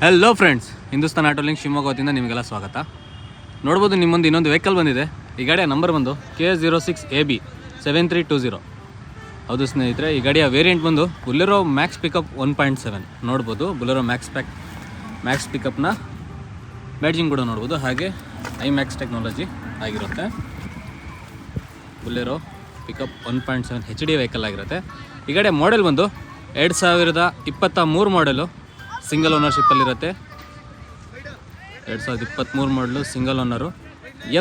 Hello friends, Hindustan auto link Shivamogga ವತಿಯಿಂದ ನಿಮಗೆಲ್ಲ ಸ್ವಾಗತ. ನೋಡ್ಬೋದು ನಿಮ್ಮೊಂದು ಇನ್ನೊಂದು ವೆಹಿಕಲ್ ಬಂದಿದೆ. ಈ ಗಾಡಿಯ ನಂಬರ್ ಬಂದು K06AB 7320. ಹೌದು ಸ್ನೇಹಿತರೆ, ಈ ಗಾಡಿಯ ವೇರಿಯಂಟ್ ಬಂದು ಬುಲೆರೋ ಮ್ಯಾಕ್ಸ್ ಪಿಕಪ್ 1.7. ನೋಡ್ಬೋದು ಬುಲೆರೋ ಮ್ಯಾಕ್ಸ್ ಪಿಕಪ್ನ ಬ್ಯಾಡ್ಜಿಂಗ್ ಕೂಡ ನೋಡ್ಬೋದು. ಹಾಗೆ IMAX ಟೆಕ್ನಾಲಜಿ ಆಗಿರುತ್ತೆ. ಬುಲೆರೋ ಪಿಕಪ್ 1.7 HD ವೆಹಿಕಲ್ ಆಗಿರುತ್ತೆ. ಈ ಗಾಡಿಯ ಮಾಡೆಲ್ ಬಂದು 2023 ಮಾಡೆಲು, ಸಿಂಗಲ್ ಓನರ್ಶಿಪ್ಪಲ್ಲಿರುತ್ತೆ. 2023 ಮಾಡಲು ಸಿಂಗಲ್ ಓನರು.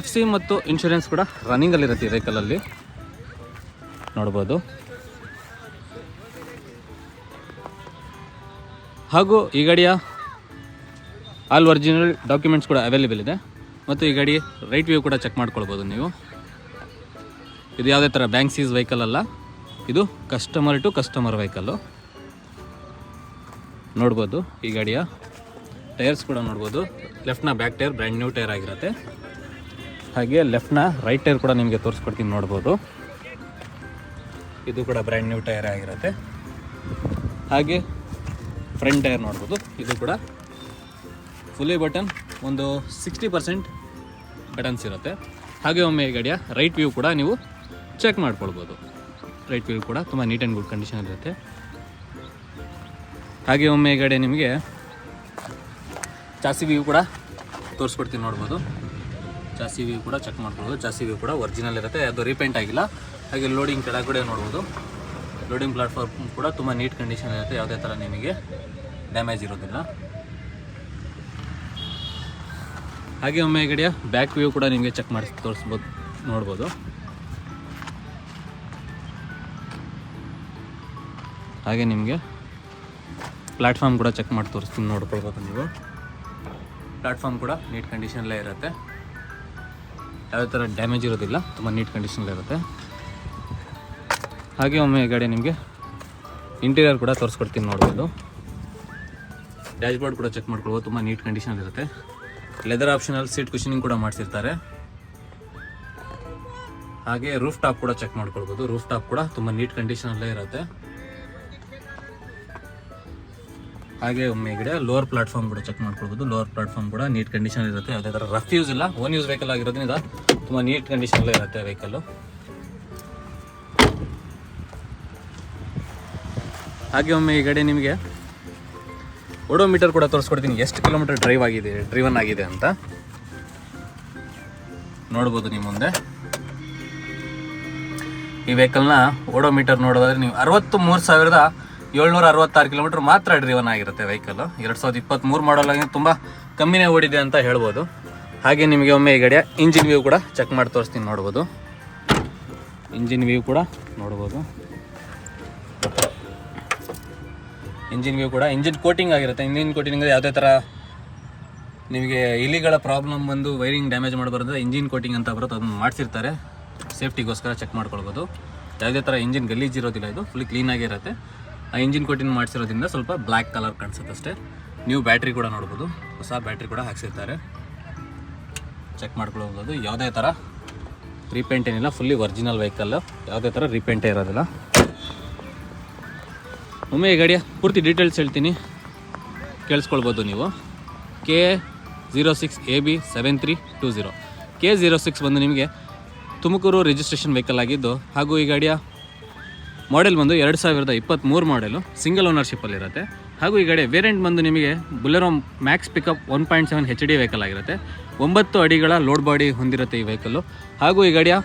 FC ಮತ್ತು ಇನ್ಶೂರೆನ್ಸ್ ಕೂಡ ರನ್ನಿಂಗಲ್ಲಿರುತ್ತೆ ಈ ವೆಹಿಕಲಲ್ಲಿ, ನೋಡ್ಬೋದು. ಹಾಗೂ ಈ ಗಾಡಿಯ ಆಲ್ ಒರಿಜಿನಲ್ ಡಾಕ್ಯುಮೆಂಟ್ಸ್ ಕೂಡ ಅವೈಲೇಬಲ್ ಇದೆ. ಮತ್ತು ಈ ಗಾಡಿ ರೈಟ್ ವ್ಯೂ ಕೂಡ ಚೆಕ್ ಮಾಡ್ಕೊಳ್ಬೋದು ನೀವು. ಇದು ಯಾವುದೇ ಥರ ಬ್ಯಾಂಕ್ ಸೀಸ್ ವೆಹಿಕಲ್ ಅಲ್ಲ, ಇದು ಕಸ್ಟಮರ್ ಟು ಕಸ್ಟಮರ್ ವೆಹಿಕಲ್ಲು. ನೋಡ್ಬೋದು ಈ ಗಾಡಿಯ ಟೈರ್ಸ್ ಕೂಡ ನೋಡ್ಬೋದು. ಲೆಫ್ಟ್ನ back tyre brand new tyre ಆಗಿರುತ್ತೆ. ಹಾಗೆ ಲೆಫ್ಟ್ನ ರೈಟ್ ಟೈರ್ ಕೂಡ ನಿಮಗೆ ತೋರಿಸ್ಕೊಡ್ತೀನಿ, ನೋಡ್ಬೋದು. ಇದು ಕೂಡ ಬ್ರ್ಯಾಂಡ್ ನ್ಯೂ ಟೈರ್ ಆಗಿರುತ್ತೆ. ಹಾಗೆ ಫ್ರಂಟ್ ಟೈರ್ ನೋಡ್ಬೋದು, ಇದು ಕೂಡ ಫುಲ್ಲಿ ಬಟನ್, ಒಂದು 60% ಬಟನ್ಸ್ ಇರುತ್ತೆ. ಹಾಗೆ ಒಮ್ಮೆ ಈ ಗಾಡಿಯ ರೈಟ್ ವ್ಯೂ ಕೂಡ ನೀವು ಚೆಕ್ ಮಾಡ್ಕೊಳ್ಬೋದು. ರೈಟ್ ವ್ಯೂ ಕೂಡ ತುಂಬ ನೀಟ್ ಆ್ಯಂಡ್ ಗುಡ್ ಕಂಡೀಷನ್ ಇರುತ್ತೆ. ಹಾಗೆ ಒಮ್ಮೆ ಈ ಗಾಡಿ ನಿಮಗೆ ಚಾಸಿ ವ್ಯೂ ಕೂಡ ತೋರಿಸ್ಕೊಡ್ತೀನಿ, ನೋಡ್ಬೋದು. ಚಾಸಿ ವ್ಯೂ ಕೂಡ ಚೆಕ್ ಮಾಡ್ಕೊಳ್ಬೋದು. ಚಾಸಿ ವ್ಯೂ ಕೂಡ ಒರಿಜಿನಲ್ ಇರುತ್ತೆ, ಅದು ರೀಪೇಂಟ್ ಆಗಿಲ್ಲ. ಹಾಗೆ ಲೋಡಿಂಗ್ ಕೆಳಗಡೆ ನೋಡ್ಬೋದು. ಲೋಡಿಂಗ್ ಪ್ಲಾಟ್ಫಾರ್ಮ್ ಕೂಡ ತುಂಬ ನೀಟ್ ಕಂಡೀಷನ್ ಇರುತ್ತೆ, ಯಾವುದೇ ಥರ ನಿಮಗೆ ಡ್ಯಾಮೇಜ್ ಇರೋದಿಲ್ಲ. ಹಾಗೆ ಒಮ್ಮೆ ಈ ಗಾಡಿಯ ಬ್ಯಾಕ್ ವ್ಯೂ ಕೂಡ ನಿಮಗೆ ಚೆಕ್ ಮಾಡಿ ತೋರಿಸ್ಬೋದು, ನೋಡ್ಬೋದು. ಹಾಗೆ ನಿಮಗೆ ಪ್ಲ್ಯಾಟ್ಫಾರ್ಮ್ ಕೂಡ ಚೆಕ್ ಮಾಡಿ ತೋರಿಸ್ತೀನಿ, ನೋಡ್ಕೊಳ್ಬೋದು ನೀವು. ಪ್ಲ್ಯಾಟ್ಫಾರ್ಮ್ ಕೂಡ ನೀಟ್ ಕಂಡೀಷನಲ್ಲೇ ಇರುತ್ತೆ, ಯಾವುದೇ ಥರ ಡ್ಯಾಮೇಜ್ ಇರೋದಿಲ್ಲ, ತುಂಬ ನೀಟ್ ಕಂಡೀಷನಲ್ಲೇ ಇರುತ್ತೆ. ಹಾಗೆ ಒಮ್ಮೆ ಈ ಗಾಡಿ ನಿಮಗೆ ಇಂಟೀರಿಯರ್ ಕೂಡ ತೋರಿಸ್ಕೊಡ್ತೀನಿ, ನೋಡ್ಬೋದು. ಡ್ಯಾಶ್ಬೋರ್ಡ್ ಕೂಡ ಚೆಕ್ ಮಾಡ್ಕೊಳ್ಬೋದು, ತುಂಬ ನೀಟ್ ಕಂಡೀಷನ್ ಇರುತ್ತೆ. ಲೆದರ್ ಆಪ್ಷನಲ್ ಸೀಟ್ ಕುಷನಿಂಗ್ ಕೂಡ ಮಾಡಿಸಿರ್ತಾರೆ. ಹಾಗೆ ರೂಫ್ ಟಾಪ್ ಕೂಡ ಚೆಕ್ ಮಾಡ್ಕೊಳ್ಬೋದು. ರೂಫ್ ಟಾಪ್ ಕೂಡ ತುಂಬ ನೀಟ್ ಕಂಡೀಷನಲ್ಲೇ ಇರುತ್ತೆ. ಹಾಗೆ ಒಮ್ಮೆ ಈ ಕಡೆ ಲೋವರ್ ಪ್ಲಾಟ್ಫಾರ್ಮ್ ಕೂಡ ಚೆಕ್ ಮಾಡ್ಕೊಳ್ಬೋದು. ಲೋವರ್ ಪ್ಲಾಟ್ಫಾರ್ಮ್ ಕೂಡ ನೀಟ್ ಕಂಡೀಷನ್ ಇರುತ್ತೆ, ಯಾವುದೇ ಥರ ರಫ್ ಯೂಸ್ ಇಲ್ಲ. ಓನ್ ಯೂಸ್ ವೆಹಿಕಲ್ ಆಗಿರೋದ್ರಿಂದ ತುಂಬ ನೀಟ್ ಕಂಡೀಷನಲ್ಲೇ ಇರುತ್ತೆ ವೆಹಿಕಲ್ಲು. ಹಾಗೆ ಒಮ್ಮೆ ಈ ಕಡೆ ನಿಮಗೆ ಓಡೋಮೀಟರ್ ಕೂಡ ತೋರಿಸ್ಕೊಡ್ತೀನಿ, ಎಷ್ಟು ಕಿಲೋಮೀಟರ್ ಡ್ರೈವನ್ ಆಗಿದೆ ಅಂತ ನೋಡ್ಬೋದು ನಿಮ್ಮ ಮುಂದೆ. ಈ ವೆಹಿಕಲ್ನ ಓಡೋಮೀಟರ್ ನೋಡೋದಾದ್ರೆ ನೀವು 63,766 ಕಿಲೋಮೀಟರ್ ಮಾತ್ರ ಡ್ರೈವನ್ ಆಗಿರುತ್ತೆ ವೆಹಿಕಲ್. 2023 ಮಾಡಲ್ ಆಗಿ ತುಂಬ ಕಮ್ಮಿನೇ ಓಡಿದೆ ಅಂತ ಹೇಳ್ಬೋದು. ಹಾಗೆ ನಿಮಗೆ ಒಮ್ಮೆ ಈ ಗಾಡಿಯ ಇಂಜಿನ್ ವ್ಯೂ ಕೂಡ ಚೆಕ್ ಮಾಡಿ ತೋರಿಸ್ತೀನಿ, ನೋಡ್ಬೋದು. ಇಂಜಿನ್ ವ್ಯೂ ಕೂಡ ನೋಡ್ಬೋದು. ಇಂಜಿನ್ ವ್ಯೂ ಕೂಡ ಇಂಜಿನ್ ಕೋಟಿಂಗ್ ಆಗಿರುತ್ತೆ. ಇಂಜಿನ್ ಕೋಟಿಂಗ್ ಯಾವುದೇ ಥರ ನಿಮಗೆ ಇಲಿಗಳ ಪ್ರಾಬ್ಲಮ್ ಬಂದು ವೈರಿಂಗ್ ಡ್ಯಾಮೇಜ್ ಮಾಡಬಾರ್ದು, ಇಂಜಿನ್ ಕೋಟಿಂಗ್ ಅಂತ ಬರುತ್ತೆ, ಅದನ್ನು ಮಾಡಿಸಿರ್ತಾರೆ ಸೇಫ್ಟಿಗೋಸ್ಕರ. ಚೆಕ್ ಮಾಡ್ಕೊಳ್ಬೋದು. ಯಾವುದೇ ಥರ ಇಂಜಿನ್ ಗಲೀಜ್ ಇರೋದಿಲ್ಲ, ಇದು ಫುಲ್ ಕ್ಲೀನಾಗಿ ಇರುತ್ತೆ. ಆ ಇಂಜಿನ್ ಕೋಟಿಂಗ್ ಮಾಡಿಸಿರೋದ್ರಿಂದ ಸ್ವಲ್ಪ ಬ್ಲ್ಯಾಕ್ ಕಲರ್ ಕಾಣಿಸುತ್ತೆ ಅಷ್ಟೇ. ನ್ಯೂ ಬ್ಯಾಟ್ರಿ ಕೂಡ ನೋಡ್ಬೋದು, ಹೊಸ ಬ್ಯಾಟ್ರಿ ಕೂಡ ಹಾಕ್ಸಿರ್ತಾರೆ, ಚೆಕ್ ಮಾಡ್ಕೊಳ್ಬೋದು. ಯಾವುದೇ ಥರ ರೀಪೇಂಟ್ ಏನಿಲ್ಲ, ಫುಲ್ಲಿ ಒರಿಜಿನಲ್ ವೆಹಿಕಲ್ಲು, ಯಾವುದೇ ಥರ ರೀಪೇಂಟೇ ಇರೋದಿಲ್ಲ. ಒಮ್ಮೆ ಈ ಗಾಡಿಯ ಪೂರ್ತಿ ಡೀಟೇಲ್ಸ್ ಹೇಳ್ತೀನಿ, ಕೇಳಿಸ್ಕೊಳ್ಬೋದು ನೀವು. K06AB 7320. K06 ಬಂದು ನಿಮಗೆ ತುಮಕೂರು ರಿಜಿಸ್ಟ್ರೇಷನ್ ವೆಹಿಕಲ್ ಆಗಿದ್ದು, ಹಾಗೂ ಈ ಗಾಡಿಯ ಮಾಡೆಲ್ ಬಂದು 2023 ಮಾಡೆಲು, ಸಿಂಗಲ್ ಓನರ್ಶಿಪ್ಪಲ್ಲಿರುತ್ತೆ. ಹಾಗೂ ಈ ಗಾಡಿಯ ವೇರಿಯಂಟ್ ಬಂದು ನಿಮಗೆ Bolero Max pickup 1.7 HD vehicle ಆಗಿರುತ್ತೆ. 9 ಅಡಿಗಳ ಲೋಡ್ ಬಾಡಿ ಹೊಂದಿರುತ್ತೆ ಈ ವೆಹಿಕಲ್ಲು. ಹಾಗೂ ಈ ಗಾಡಿಯ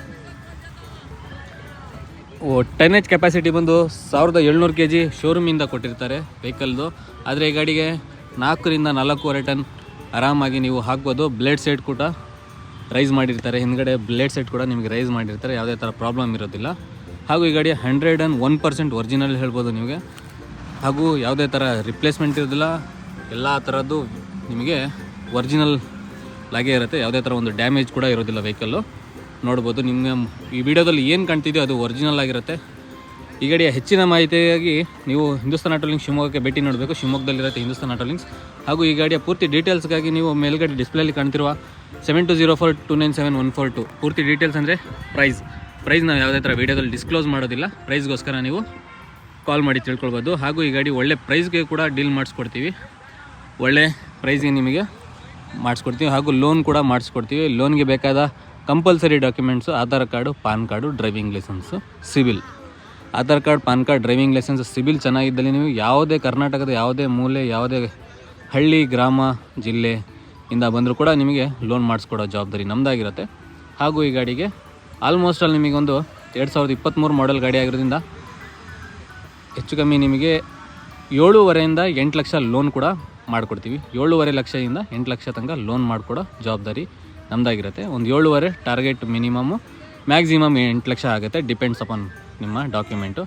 ಟನ್ನೇಜ್ ಕೆಪಾಸಿಟಿ ಬಂದು 1700 kg ಶೋರೂಮಿಂದ ಕೊಟ್ಟಿರ್ತಾರೆ ವೆಹಿಕಲ್ದು. ಆದರೆ ಈ ಗಾಡಿಗೆ 4ರಿಂದ 4.5 ಟನ್ ಆರಾಮಾಗಿ ನೀವು ಹಾಕ್ಬೋದು. ಬ್ಲೇಡ್ ಸೈಡ್ ಕೂಡ ರೈಸ್ ಮಾಡಿರ್ತಾರೆ, ಹಿಂದ್ಗಡೆ ಬ್ಲೇಡ್ ಸೈಡ್ ಕೂಡ ನಿಮಗೆ ರೈಸ್ ಮಾಡಿರ್ತಾರೆ, ಯಾವುದೇ ಥರ ಪ್ರಾಬ್ಲಮ್ ಇರೋದಿಲ್ಲ. ಹಾಗೂ ಈ ಗಾಡಿ 101% ಒರಿಜಿನಲ್ ಹೇಳ್ಬೋದು ನಿಮಗೆ. ಹಾಗೂ ಯಾವುದೇ ಥರ ರಿಪ್ಲೇಸ್ಮೆಂಟ್ ಇರೋದಿಲ್ಲ, ಎಲ್ಲ ಥರದ್ದು ನಿಮಗೆ ಒರಿಜಿನಲ್ ಆಗೇ ಇರುತ್ತೆ. ಯಾವುದೇ ಥರ ಒಂದು ಡ್ಯಾಮೇಜ್ ಕೂಡ ಇರೋದಿಲ್ಲ ವೆಹಿಕಲ್ಲು, ನೋಡ್ಬೋದು. ನಿಮಗೆ ಈ ವಿಡಿಯೋದಲ್ಲಿ ಏನು ಕಾಣ್ತಿದೆಯೋ ಅದು ಒರಿಜಿನಲ್ ಆಗಿರುತ್ತೆ. ಈ ಗಾಡಿಯ ಹೆಚ್ಚಿನ ಮಾಹಿತಿಯಾಗಿ ನೀವು ಹಿಂದೂಸ್ತಾನ್ ಆಟೋ ಲಿಂಕ್ಸ್ ಶಿವಮೊಗ್ಗಕ್ಕೆ ಭೇಟಿ ನೋಡಬೇಕು. ಶಿವಮೊಗ್ಗದಲ್ಲಿರುತ್ತೆ ಹಿಂದೂಸ್ತಾನ್ ಆಟೋ ಲಿಂಕ್ಸ್. ಹಾಗೂ ಈ ಗಾಡಿಯ ಪೂರ್ತಿ ಡೀಟೇಲ್ಸ್ಗಾಗಿ ನೀವು ಮೇಲ್ಗಡೆ ಡಿಸ್ಪ್ಲೇಲಿ ಕಾಣ್ತಿರುವ 7204297142 ಪೂರ್ತಿ ಡೀಟೇಲ್ಸ್ ಅಂದರೆ ಪ್ರೈಸ್ ನಾವು ಯಾವುದೇ ಥರ ವೀಡಿಯೋದಲ್ಲಿ ಡಿಸ್ಕ್ಲೋಸ್ ಮಾಡೋದಿಲ್ಲ. ಪ್ರೈಸ್ಗೋಸ್ಕರ ನೀವು ಕಾಲ್ ಮಾಡಿ ತಿಳ್ಕೊಳ್ಬೋದು. ಹಾಗೂ ಈ ಗಾಡಿ ಒಳ್ಳೆ ಪ್ರೈಸ್ಗೆ ಕೂಡ ಡೀಲ್ ಮಾಡಿಸ್ಕೊಡ್ತೀವಿ. ಒಳ್ಳೆ ಪ್ರೈಸಿಗೆ ನಿಮಗೆ ಮಾಡಿಸ್ಕೊಡ್ತೀವಿ ಹಾಗೂ ಲೋನ್ ಕೂಡ ಮಾಡಿಸ್ಕೊಡ್ತೀವಿ. ಲೋನ್ಗೆ ಬೇಕಾದ compulsory documents Aadhaar card, PAN card, driving licence, CIBIL. Aadhaar card, PAN card, driving licence, CIBIL ಚೆನ್ನಾಗಿದ್ದಲ್ಲಿ ನೀವು ಯಾವುದೇ ಕರ್ನಾಟಕದ ಯಾವುದೇ ಮೂಲೆ, ಯಾವುದೇ ಹಳ್ಳಿ, ಗ್ರಾಮ, ಜಿಲ್ಲೆ ಇಂದ ಬಂದರೂ ಕೂಡ ನಿಮಗೆ ಲೋನ್ ಮಾಡಿಸ್ಕೊಡೋ ಜವಾಬ್ದಾರಿ ನಮ್ಮದಾಗಿರುತ್ತೆ. ಹಾಗೂ ಈ ಗಾಡಿಗೆ ಆಲ್ಮೋಸ್ಟ್ ಅಲ್ಲಿ ನಿಮಗೊಂದು 2023 ಮಾಡೆಲ್ ಗಾಡಿ ಆಗಿರೋದ್ರಿಂದ ಹೆಚ್ಚು ಕಮ್ಮಿ ನಿಮಗೆ 7.5 ಇಂದ 8 ಲಕ್ಷ ಲೋನ್ ಕೂಡ ಮಾಡಿಕೊಡ್ತೀವಿ. 7.5 ಲಕ್ಷದಿಂದ 8 ಲಕ್ಷ ತನಕ ಲೋನ್ ಮಾಡಿಕೊಡೋ ಜವಾಬ್ದಾರಿ ನಮ್ಮದಾಗಿರುತ್ತೆ. ಒಂದು 7.5 ಟಾರ್ಗೆಟ್ ಮಿನಿಮಮ್ಮು, ಮ್ಯಾಕ್ಸಿಮಮ್ 8 ಲಕ್ಷ ಆಗುತ್ತೆ, ಡಿಪೆಂಡ್ಸ್ ಅಪಾನ್ ನಿಮ್ಮ ಡಾಕ್ಯುಮೆಂಟು.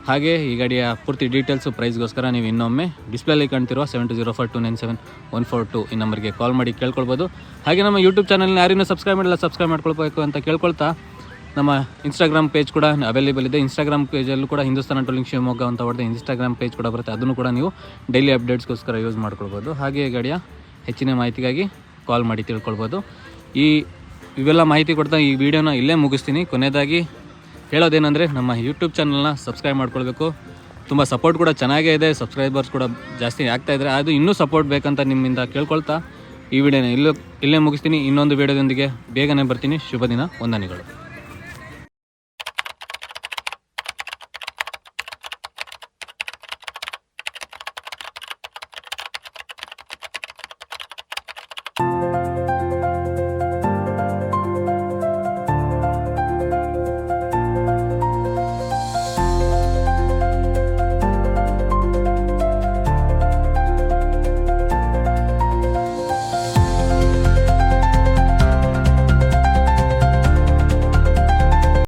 ಹಾಗೆ ಈ ಗಾಡಿಯ ಪೂರ್ತಿ ಡೀಟೇಲ್ಸು, ಪ್ರೈಸ್ಗೋಸ್ಕರ ನೀವು ಇನ್ನೊಮ್ಮೆ ಡಿಸ್ಪ್ಲೇಲಿ ಕಾಣ್ತಿರುವ 7204297142 ಈ ನಂಬರ್ಗೆ ಕಾಲ್ ಮಾಡಿ ಕೇಳ್ಕೊಳ್ಬೋದು. ಹಾಗೆ ನಮ್ಮ ಯೂಟ್ಯೂಬ್ ಚಾನಲ್ನ ಯಾರಿನ್ನೂ ಸಬ್ಸ್ಕ್ರೈಬ್ ಮಾಡ್ಕೊಳ್ಬೇಕು ಅಂತ ಕೇಳ್ಕೊಳ್ತಾ, ನಮ್ಮ ಇನ್ಸ್ಟಾಗ್ರಾಮ್ ಪೇಜ್ ಕೂಡ ಅವೈಲೇಬಲ್ ಇದೆ. ಇನ್ಸ್ಟಾಗ್ರಾಮ್ ಪೇಜಲ್ಲೂ ಕೂಡ ಹಿಂದೂಸ್ತಾನ್ ಟೂಲಿಂಗ್ ಶಿವಮೊಗ್ಗ ಅಂತ ಹೊಡೆದು ಇನ್ಸ್ಟಾಗ್ರಾಮ್ ಪೇಜ್ ಕೂಡ ಬರುತ್ತೆ. ಅದನ್ನು ಕೂಡ ನೀವು ಡೈಲಿ ಅಪ್ಡೇಟ್ಸ್ಗೋಸ್ಕರ ಯೂಸ್ ಮಾಡ್ಕೊಳ್ಬೋದು. ಹಾಗೆ ಈ ಗಾಡಿಯ ಹೆಚ್ಚಿನ ಮಾಹಿತಿಗಾಗಿ ಕಾಲ್ ಮಾಡಿ ತಿಳ್ಕೊಳ್ಬೋದು. ಇವೆಲ್ಲ ಮಾಹಿತಿ ಕೊಡ್ತಾ ಈ ವಿಡಿಯೋನ ಇಲ್ಲೇ ಮುಗಿಸ್ತೀನಿ. ಕೊನೆಯದಾಗಿ ಹೇಳೋದೇನೆಂದರೆ, ನಮ್ಮ ಯೂಟ್ಯೂಬ್ ಚಾನಲ್ನ ಸಬ್ಸ್ಕ್ರೈಬ್ ಮಾಡ್ಕೊಳ್ಬೇಕು. ತುಂಬ ಸಪೋರ್ಟ್ ಕೂಡ ಚೆನ್ನಾಗೇ ಇದೆ, ಸಬ್ಸ್ಕ್ರೈಬರ್ಸ್ ಕೂಡ ಜಾಸ್ತಿ ಆಗ್ತಾಯಿದ್ದಾರೆ. ಅದು ಇನ್ನೂ ಸಪೋರ್ಟ್ ಬೇಕಂತ ನಿಮ್ಮಿಂದ ಕೇಳ್ಕೊಳ್ತಾ ಈ ವಿಡಿಯೋನ ಇಲ್ಲೇ ಮುಗಿಸ್ತೀನಿ. ಇನ್ನೊಂದು ವಿಡಿಯೋದೊಂದಿಗೆ ಬೇಗನೆ ಬರ್ತೀನಿ. ಶುಭ ದಿನ, ವಂದನೆಗಳು.